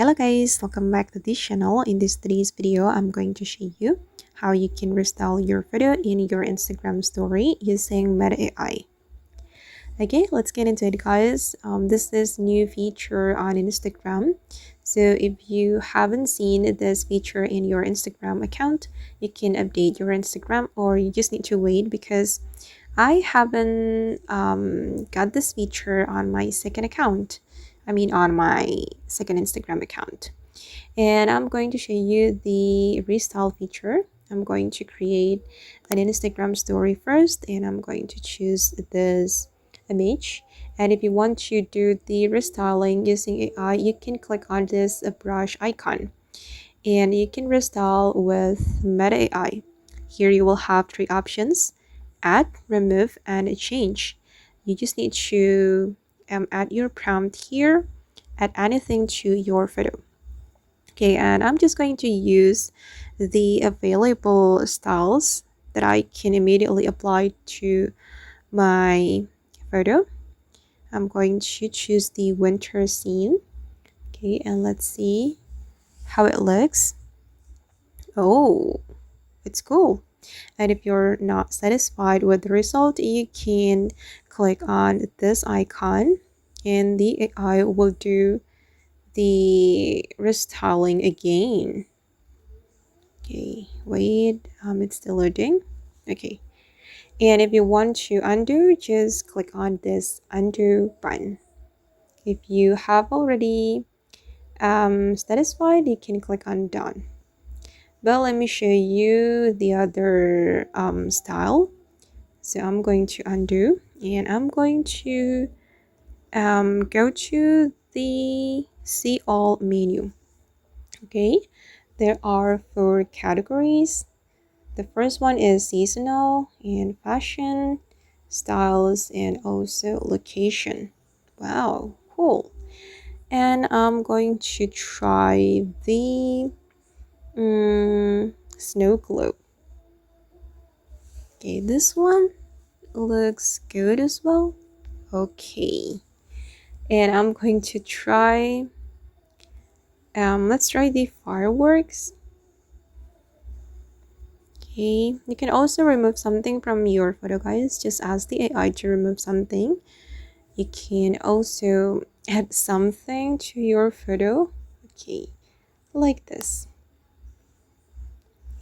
Hello guys, welcome back to this channel. In today's video, I'm going to show you how you can restyle your photo in your Instagram story using Meta AI. Okay, let's get into it guys. This is new feature on Instagram. So if you haven't seen this feature in your Instagram account, you can update your Instagram or you just need to wait because I haven't got this feature on my second account. On my second Instagram account. And I'm going to show you the restyle feature. I'm going to create an Instagram story first, and I'm going to choose this image. And if you want to do the restyling using AI, you can click on this brush icon and you can restyle with Meta AI. Here you will have three options: add, remove, and change. You just need to add your prompt here, add anything to your photo. Okay, and I'm just going to use the available styles that I can immediately apply to my photo. I'm going to choose the winter scene. Okay, and let's see how it looks. Oh, it's cool. And if you're not satisfied with the result, you can click on this icon and the AI will do the restyling again. Okay, wait, it's still loading. Okay, and if you want to undo, just click on this undo button. If you have already satisfied, you can click on done. But let me show you the other style. So I'm going to undo and I'm going to go to the see all menu. Okay, there are 4 categories. The first one is seasonal and fashion, styles, and also location. Wow, cool. And I'm going to try the snow globe. Okay, this one looks good as well. Okay, and I'm going to try let's try the fireworks. Okay, you can also remove something from your photo guys. Just ask the AI to remove something. You can also add something to your photo. Okay, like this.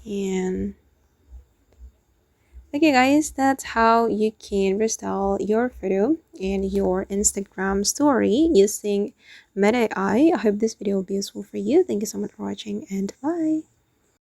And okay guys, that's how you can restyle your photo in your Instagram story using Meta AI. I hope this video will be useful for you. Thank you so much for watching and bye.